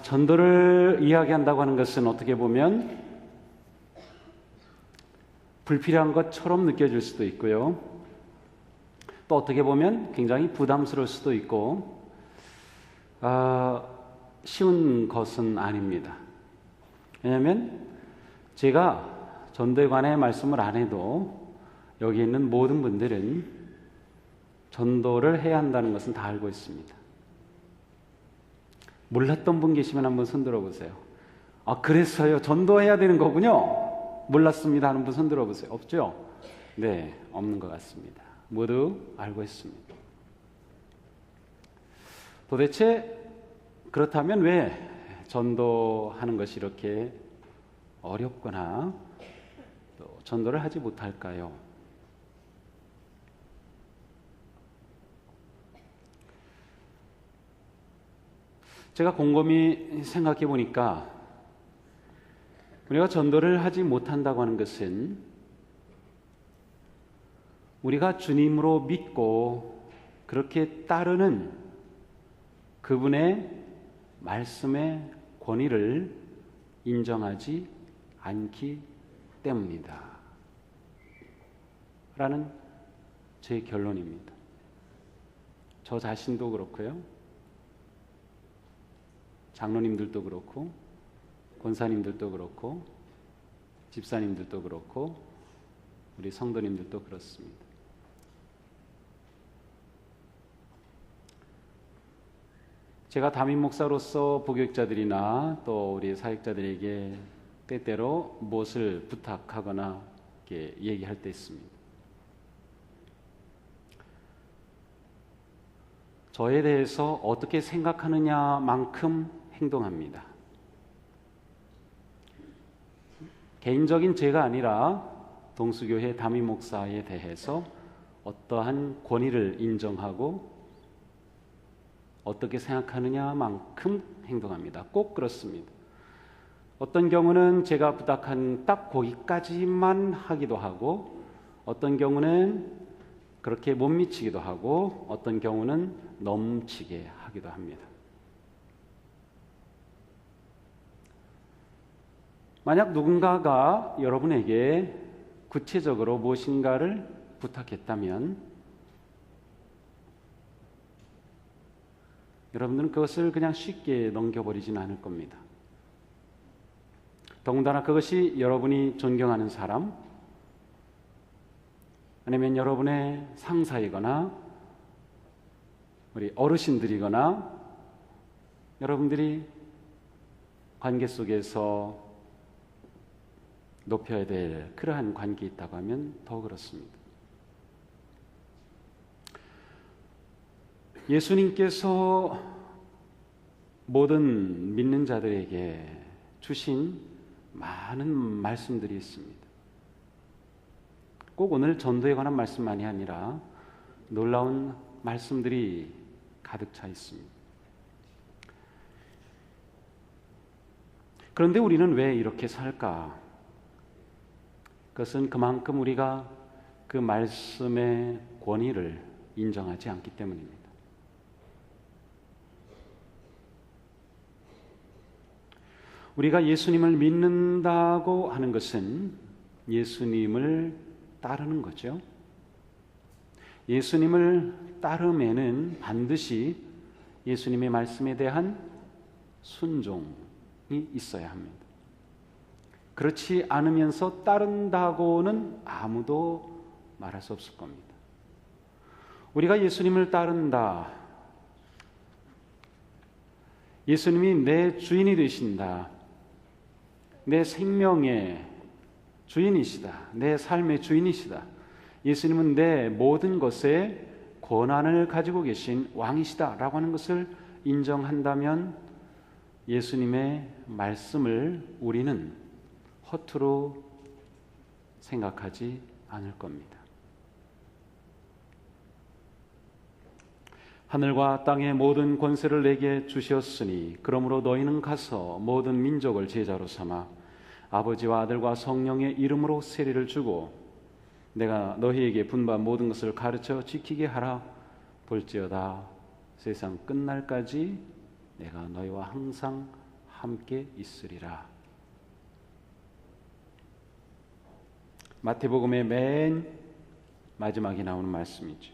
전도를 이야기한다고 하는 것은 어떻게 보면 불필요한 것처럼 느껴질 수도 있고요. 또 어떻게 보면 굉장히 부담스러울 수도 있고 쉬운 것은 아닙니다. 왜냐하면 제가 전도에 관해 말씀을 안 해도 여기 있는 모든 분들은 전도를 해야 한다는 것은 다 알고 있습니다. 몰랐던 분 계시면 한번 손 들어보세요. 그래서요, 전도해야 되는 거군요. 몰랐습니다 하는 분 손 들어보세요. 없죠? 네, 없는 것 같습니다. 모두 알고 있습니다. 도대체 그렇다면 왜 전도하는 것이 이렇게 어렵거나 또 전도를 하지 못할까요? 제가 곰곰이 생각해 보니까 우리가 전도를 하지 못한다고 하는 것은 우리가 주님으로 믿고 그렇게 따르는 그분의 말씀의 권위를 인정하지 않기 때문이다 라는 제 결론입니다. 저 자신도 그렇고요, 장로님들도 그렇고 권사님들도 그렇고 집사님들도 그렇고 우리 성도님들도 그렇습니다. 제가 담임 목사로서 부교육자들이나 또 우리 사역자들에게 때때로 무엇을 부탁하거나 이렇게 얘기할 때 있습니다. 저에 대해서 어떻게 생각하느냐만큼 행동합니다. 개인적인 죄가 아니라 동수교회 담임 목사에 대해서 어떠한 권위를 인정하고 어떻게 생각하느냐만큼 행동합니다. 꼭 그렇습니다. 어떤 경우는 제가 부탁한 딱 거기까지만 하기도 하고, 어떤 경우는 그렇게 못 미치기도 하고, 어떤 경우는 넘치게 하기도 합니다. 만약 누군가가 여러분에게 구체적으로 무엇인가를 부탁했다면 여러분들은 그것을 그냥 쉽게 넘겨버리지는 않을 겁니다. 더군다나 그것이 여러분이 존경하는 사람, 아니면 여러분의 상사이거나 우리 어르신들이거나 여러분들이 관계 속에서 높여야 될 그러한 관계에 있다고 하면 더 그렇습니다. 예수님께서 모든 믿는 자들에게 주신 많은 말씀들이 있습니다. 꼭 오늘 전도에 관한 말씀만이 아니라 놀라운 말씀들이 가득 차 있습니다. 그런데 우리는 왜 이렇게 살까? 그것은 그만큼 우리가 그 말씀의 권위를 인정하지 않기 때문입니다. 우리가 예수님을 믿는다고 하는 것은 예수님을 따르는 거죠. 예수님을 따름에는 반드시 예수님의 말씀에 대한 순종이 있어야 합니다. 그렇지 않으면서 따른다고는 아무도 말할 수 없을 겁니다. 우리가 예수님을 따른다, 예수님이 내 주인이 되신다, 내 생명의 주인이시다, 내 삶의 주인이시다, 예수님은 내 모든 것에 권한을 가지고 계신 왕이시다 라고 하는 것을 인정한다면 예수님의 말씀을 우리는 허투루 생각하지 않을 겁니다. 하늘과 땅의 모든 권세를 내게 주셨으니 그러므로 너희는 가서 모든 민족을 제자로 삼아 아버지와 아들과 성령의 이름으로 세례를 주고 내가 너희에게 분부한 모든 것을 가르쳐 지키게 하라. 볼지어다 세상 끝날까지 내가 너희와 항상 함께 있으리라. 마태복음의 맨 마지막에 나오는 말씀이죠.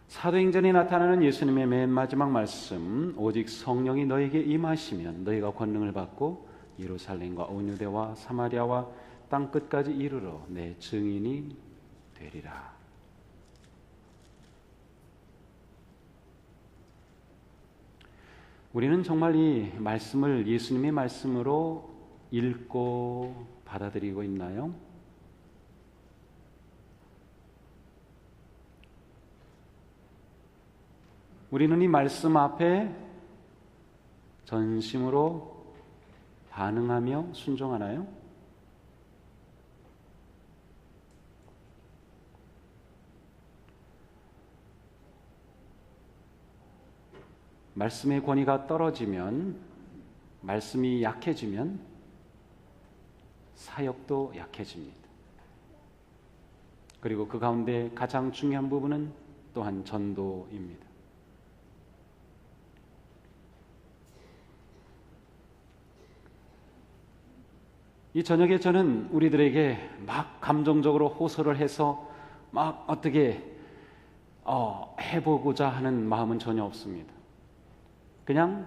사도행전에 나타나는 예수님의 맨 마지막 말씀, 오직 성령이 너에게 임하시면 너희가 권능을 받고 예루살렘과 온 유대와 사마리아와 땅 끝까지 이르러 내 증인이 되리라. 우리는 정말 이 말씀을 예수님의 말씀으로 읽고 받아들이고 있나요? 우리는 이 말씀 앞에 전심으로 반응하며 순종하나요? 말씀의 권위가 떨어지면, 말씀이 약해지면 사역도 약해집니다. 그리고 그 가운데 가장 중요한 부분은 또한 전도입니다. 이 저녁에 저는 우리들에게 막 감정적으로 호소를 해서 막 어떻게 해보고자 하는 마음은 전혀 없습니다. 그냥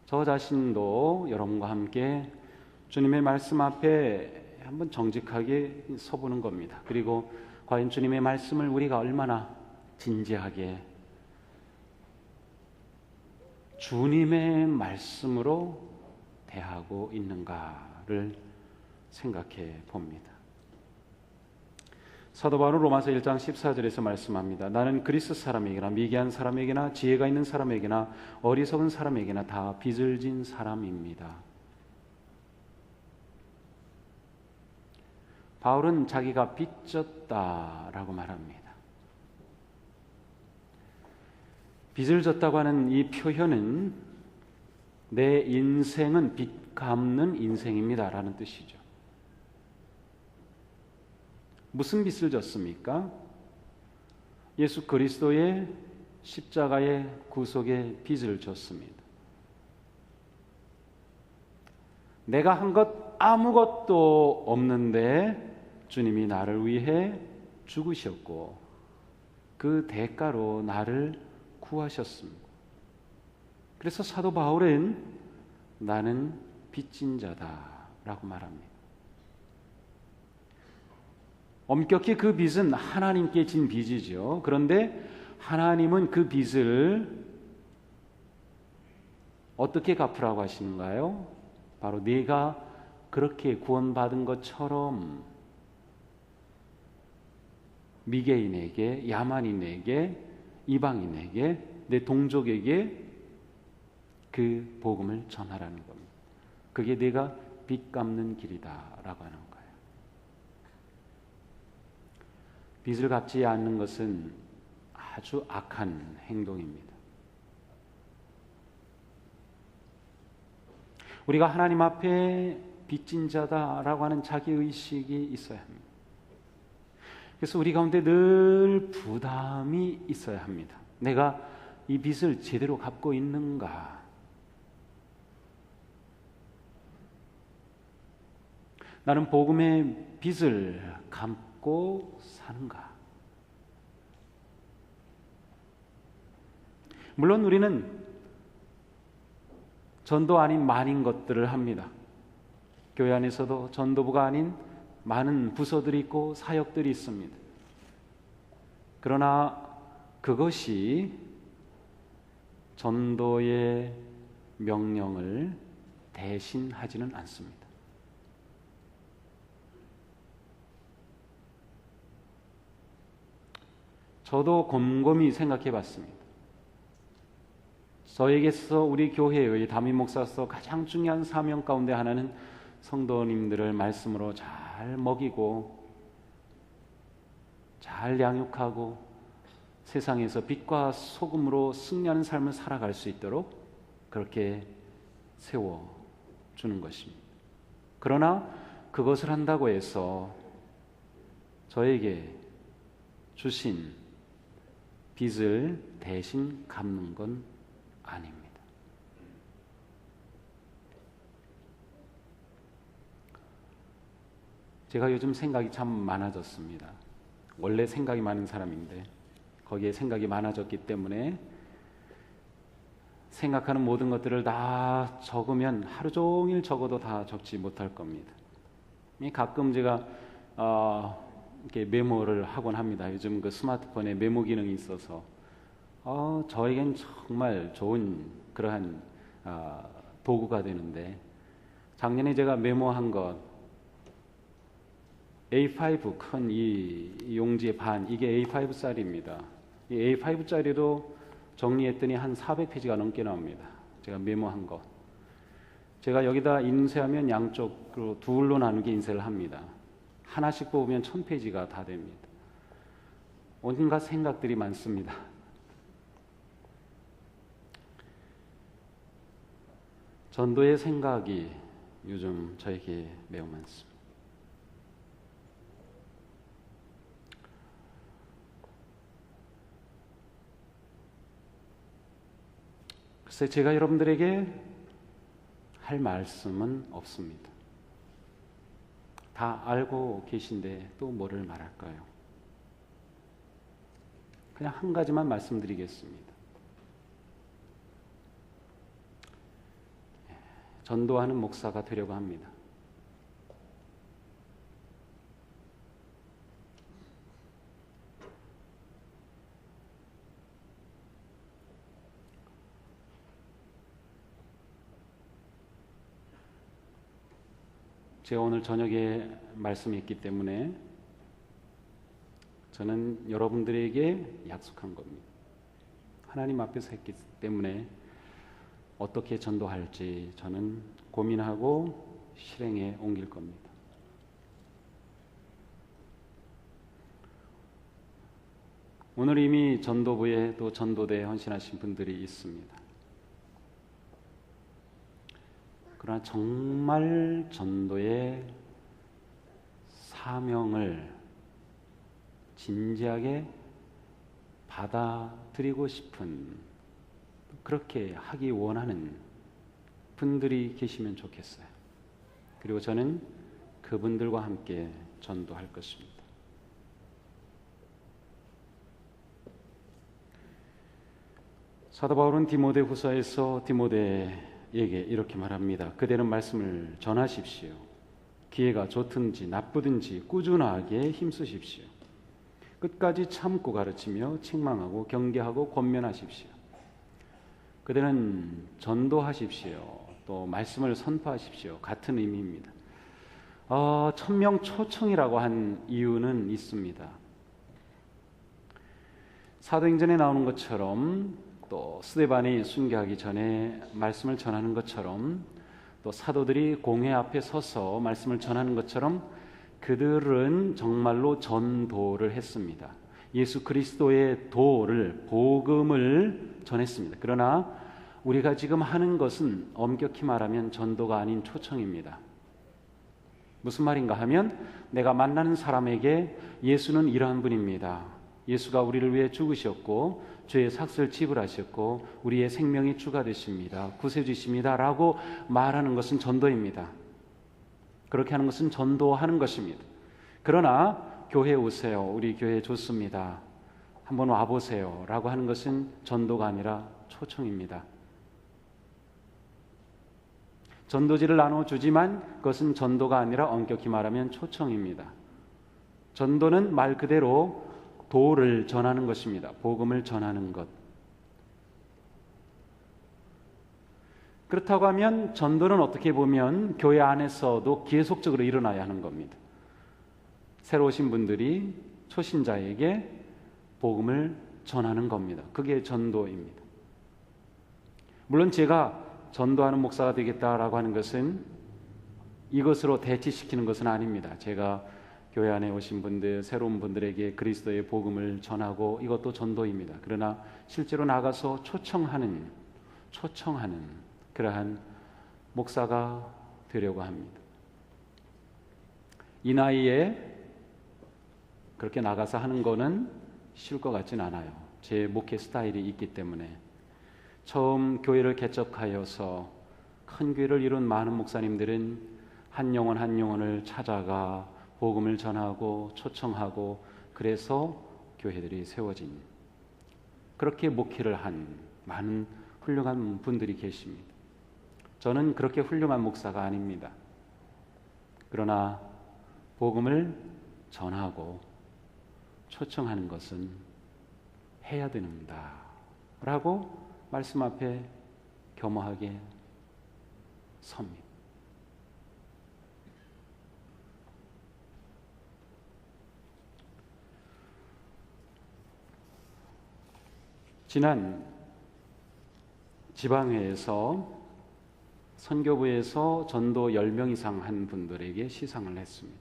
저 자신도 여러분과 함께 주님의 말씀 앞에 한번 정직하게 서보는 겁니다. 그리고 과연 주님의 말씀을 우리가 얼마나 진지하게 주님의 말씀으로 대하고 있는가를 생각해 봅니다. 사도 바울은 로마서 1장 14절에서 말씀합니다. 나는 그리스 사람에게나 미개한 사람에게나 지혜가 있는 사람에게나 어리석은 사람에게나 다 빚을 진 사람입니다. 바울은 자기가 빚졌다라고 말합니다. 빚을 졌다고 하는 이 표현은 내 인생은 빚 갚는 인생입니다 라는 뜻이죠. 무슨 빚을 졌습니까? 예수 그리스도의 십자가의 구속의 빚을 졌습니다. 내가 한 것 아무것도 없는데 주님이 나를 위해 죽으셨고 그 대가로 나를 구하셨습니다. 그래서 사도 바울은 나는 빚진 자다라고 말합니다. 엄격히 그 빚은 하나님께 진 빚이죠. 그런데 하나님은 그 빚을 어떻게 갚으라고 하시는가요? 바로 네가 그렇게 구원받은 것처럼 미개인에게, 야만인에게, 이방인에게, 내 동족에게 그 복음을 전하라는 겁니다. 그게 네가 빚 갚는 길이다라고 하는 거예요. 빚을 갚지 않는 것은 아주 악한 행동입니다. 우리가 하나님 앞에 빚진 자다라고 하는 자기의식이 있어야 합니다. 그래서 우리 가운데 늘 부담이 있어야 합니다. 내가 이 빚을 제대로 갚고 있는가? 나는 복음의 빚을 갚고 사는가? 물론 우리는 전도 아닌 많은 것들을 합니다. 교회 안에서도 전도부가 아닌 많은 부서들이 있고 사역들이 있습니다. 그러나 그것이 전도의 명령을 대신하지는 않습니다. 저도 곰곰이 생각해 봤습니다. 저에게서 우리 교회의 담임 목사로서 가장 중요한 사명 가운데 하나는 성도님들을 말씀으로 잘 먹이고 잘 양육하고 세상에서 빛과 소금으로 승리하는 삶을 살아갈 수 있도록 그렇게 세워주는 것입니다. 그러나 그것을 한다고 해서 저에게 주신 빚을 대신 갚는 건 아닙니다. 제가 요즘 생각이 참 많아졌습니다. 원래 생각이 많은 사람인데 거기에 생각이 많아졌기 때문에 생각하는 모든 것들을 다 적으면 하루 종일 적어도 다 적지 못할 겁니다. 가끔 제가 이렇게 메모를 하곤 합니다. 요즘 그 스마트폰에 메모 기능이 있어서 저에겐 정말 좋은 그러한 도구가 되는데, 작년에 제가 메모한 것 A5 큰 이 용지의 반, 이게 A5짜리입니다. 이 A5짜리도 정리했더니 한 400페이지가 넘게 나옵니다. 제가 메모한 거. 제가 여기다 인쇄하면 양쪽으로 둘로 나누게 인쇄를 합니다. 하나씩 뽑으면 1000페이지가 다 됩니다. 온갖 생각들이 많습니다. 전도의 생각이 요즘 저에게 매우 많습니다. 글쎄, 제가 여러분들에게 할 말씀은 없습니다. 다 알고 계신데 또 뭐를 말할까요? 그냥 한 가지만 말씀드리겠습니다. 전도하는 목사가 되려고 합니다. 제가 오늘 저녁에 말씀이 있기 때문에 저는 여러분들에게 약속한 겁니다. 하나님 앞에서 했기 때문에 어떻게 전도할지 저는 고민하고 실행에 옮길 겁니다. 오늘 이미 전도부에 또 전도대에 헌신하신 분들이 있습니다. 그러나 정말 전도의 사명을 진지하게 받아들이고 싶은, 그렇게 하기 원하는 분들이 계시면 좋겠어요. 그리고 저는 그분들과 함께 전도할 것입니다. 사도 바울은 디모데후서에서 디모데에게 이렇게 말합니다. 그대는 말씀을 전하십시오. 기회가 좋든지 나쁘든지 꾸준하게 힘쓰십시오. 끝까지 참고 가르치며 책망하고 경계하고 권면하십시오. 그대는 전도하십시오. 또 말씀을 선포하십시오. 같은 의미입니다. 천명초청이라고 한 이유는 있습니다. 사도행전에 나오는 것처럼, 또 스데반이 순교하기 전에 말씀을 전하는 것처럼, 또 사도들이 공회 앞에 서서 말씀을 전하는 것처럼 그들은 정말로 전도를 했습니다. 예수 그리스도의 도를, 복음을 전했습니다. 그러나 우리가 지금 하는 것은 엄격히 말하면 전도가 아닌 초청입니다. 무슨 말인가 하면, 내가 만나는 사람에게 예수는 이러한 분입니다. 예수가 우리를 위해 죽으셨고 죄의 삭슬 지불하셨고 우리의 생명이 주가 되십니다. 구세주십니다 라고 말하는 것은 전도입니다. 그렇게 하는 것은 전도하는 것입니다. 그러나 교회에 오세요, 우리 교회 좋습니다, 한번 와보세요 라고 하는 것은 전도가 아니라 초청입니다. 전도지를 나눠주지만 그것은 전도가 아니라 엄격히 말하면 초청입니다. 전도는 말 그대로 도를 전하는 것입니다. 복음을 전하는 것. 그렇다고 하면 전도는 어떻게 보면 교회 안에서도 계속적으로 일어나야 하는 겁니다. 새로 오신 분들이 초신자에게 복음을 전하는 겁니다. 그게 전도입니다. 물론 제가 전도하는 목사가 되겠다라고 하는 것은 이것으로 대치시키는 것은 아닙니다. 제가 교회 안에 오신 분들, 새로운 분들에게 그리스도의 복음을 전하고, 이것도 전도입니다. 그러나 실제로 나가서 초청하는 그러한 목사가 되려고 합니다. 이 나이에 그렇게 나가서 하는 거는 쉬울 것 같진 않아요. 제 목회 스타일이 있기 때문에. 처음 교회를 개척하여서 큰 교회를 이룬 많은 목사님들은 한 영혼 한 영혼을 찾아가 복음을 전하고 초청하고 그래서 교회들이 세워진, 그렇게 목회를 한 많은 훌륭한 분들이 계십니다. 저는 그렇게 훌륭한 목사가 아닙니다. 그러나 복음을 전하고 초청하는 것은 해야 된다 라고 말씀 앞에 겸허하게 섭니다. 지난 지방회에서 선교부에서 전도 10명 이상 한 분들에게 시상을 했습니다.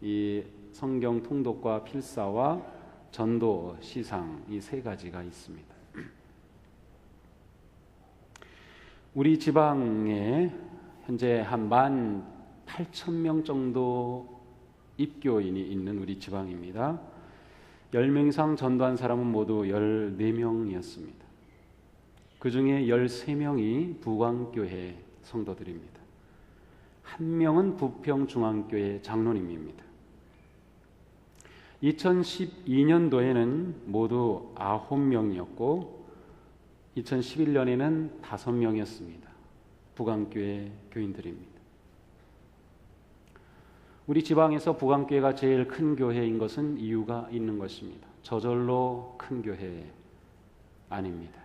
이 성경 통독과 필사와 전도 시상, 이 세 가지가 있습니다. 우리 지방에 현재 한 18,000명 정도 입교인이 있는 우리 지방입니다. 10명 이상 전도한 사람은 모두 14명이었습니다. 그 중에 13명이 부광교회 성도들입니다. 한 명은 부평중앙교회 장로님입니다. 2012년도에는 모두 9명이었고 2011년에는 5명이었습니다. 부광교회 교인들입니다. 우리 지방에서 부광교회가 제일 큰 교회인 것은 이유가 있는 것입니다. 저절로 큰 교회 아닙니다.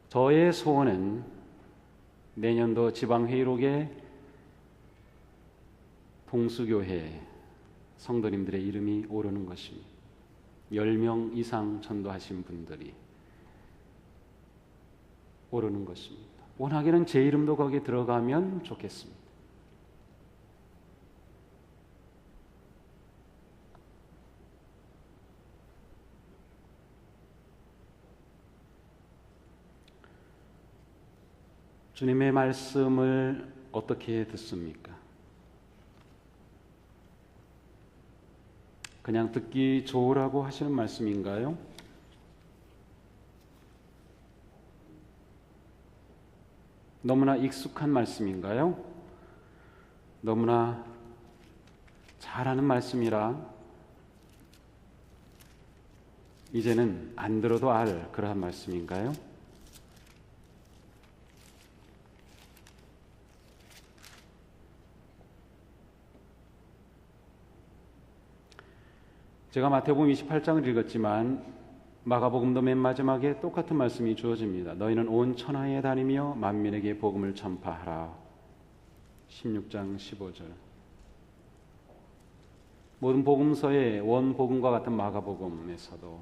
저의 소원은 내년도 지방회의록에 동수교회 성도님들의 이름이 오르는 것입니다. 10명 이상 전도하신 분들이 오르는 것입니다. 원하기는 제 이름도 거기에 들어가면 좋겠습니다. 주님의 말씀을 어떻게 듣습니까? 그냥 듣기 좋으라고 하시는 말씀인가요? 너무나 익숙한 말씀인가요? 너무나 잘하는 말씀이라 이제는 안 들어도 알 그러한 말씀인가요? 제가 마태복음 28장을 읽었지만 마가복음도 맨 마지막에 똑같은 말씀이 주어집니다. 너희는 온 천하에 다니며 만민에게 복음을 전파하라. 16장 15절. 모든 복음서의 원복음과 같은 마가복음에서도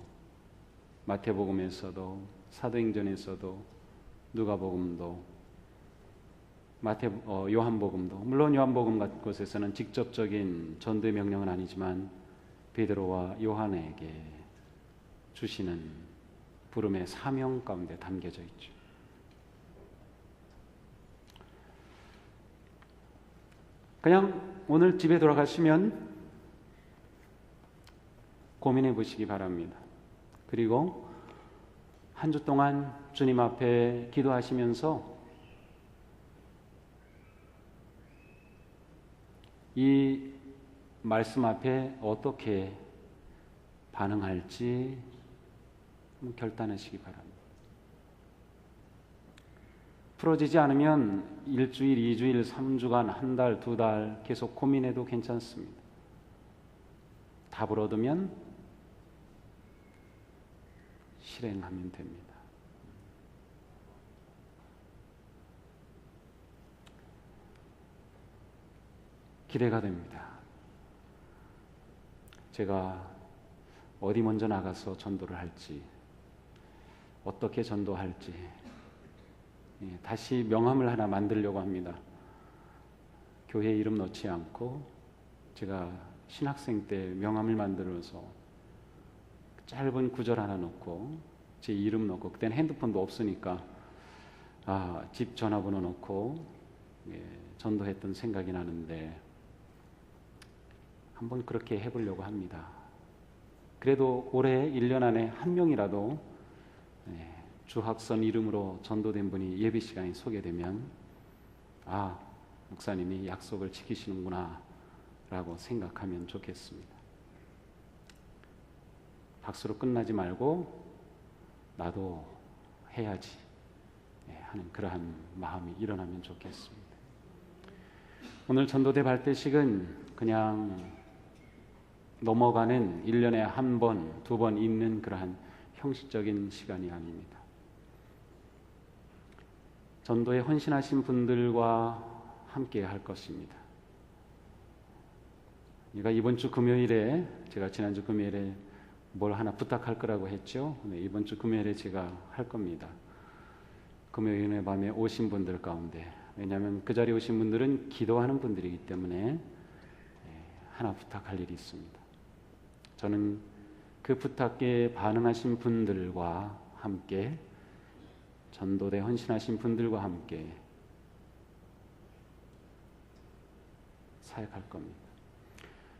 마태복음에서도 사도행전에서도 누가복음도 요한복음도, 물론 요한복음 같은 곳에서는 직접적인 전도의 명령은 아니지만 베드로와 요한에게 주시는 부름의 사명 가운데 담겨져 있죠. 그냥 오늘 집에 돌아가시면 고민해 보시기 바랍니다. 그리고 한 주 동안 주님 앞에 기도하시면서 이 말씀 앞에 어떻게 반응할지 결단하시기 바랍니다. 풀어지지 않으면 일주일, 2주일, 3주간, 한 달, 2달 계속 고민해도 괜찮습니다. 답을 얻으면 실행하면 됩니다. 기대가 됩니다. 제가 어디 먼저 나가서 전도를 할지, 어떻게 전도할지, 다시 명함을 하나 만들려고 합니다. 교회 이름 넣지 않고 제가 신학생 때 명함을 만들어서 짧은 구절 하나 넣고 제 이름 넣고, 그때는 핸드폰도 없으니까 집 전화번호 넣고 전도했던 생각이 나는데 한번 그렇게 해보려고 합니다. 그래도 올해 1년 안에 한 명이라도 주학선 이름으로 전도된 분이 예배 시간에 소개되면 아, 목사님이 약속을 지키시는구나 라고 생각하면 좋겠습니다. 박수로 끝나지 말고 나도 해야지 하는 그러한 마음이 일어나면 좋겠습니다. 오늘 전도대 발대식은 그냥 넘어가는 1년에 한 번, 두 번 있는 그러한 형식적인 시간이 아닙니다. 전도에 헌신하신 분들과 함께 할 것입니다. 그러니까 이번 주 금요일에, 제가 지난주 금요일에 뭘 하나 부탁할 거라고 했죠. 이번 주 금요일에 제가 할 겁니다. 금요일의 밤에 오신 분들 가운데, 왜냐하면 그 자리에 오신 분들은 기도하는 분들이기 때문에 하나 부탁할 일이 있습니다. 저는 그 부탁에 반응하신 분들과 함께, 전도대 헌신하신 분들과 함께 사역할 겁니다.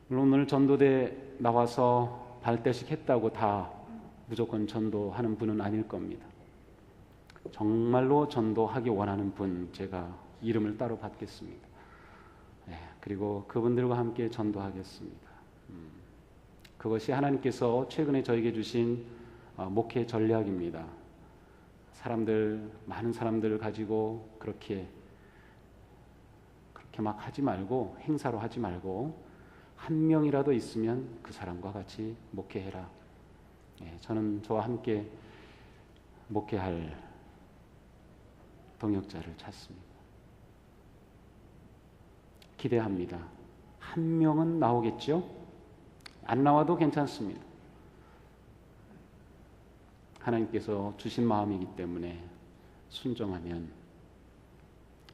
물론 오늘 전도대 나와서 발대식 했다고 다 무조건 전도하는 분은 아닐 겁니다. 정말로 전도하기 원하는 분 제가 이름을 따로 받겠습니다. 그리고 그분들과 함께 전도하겠습니다. 그것이 하나님께서 최근에 저에게 주신 목회 전략입니다. 많은 사람들을 가지고 그렇게 막 하지 말고, 행사로 하지 말고 한 명이라도 있으면 그 사람과 같이 목회해라. 저는 저와 함께 목회할 동역자를 찾습니다. 기대합니다. 한 명은 나오겠죠? 안 나와도 괜찮습니다. 하나님께서 주신 마음이기 때문에 순종하면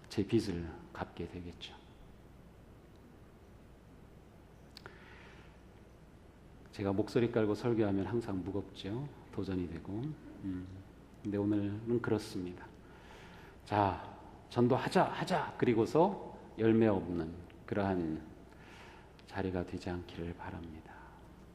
제 빚을 갚게 되겠죠. 제가 목소리 깔고 설교하면 항상 무겁죠. 도전이 되고. 근데 오늘은 그렇습니다. 자, 전도하자. 그리고서 열매 없는 그러한 자리가 되지 않기를 바랍니다.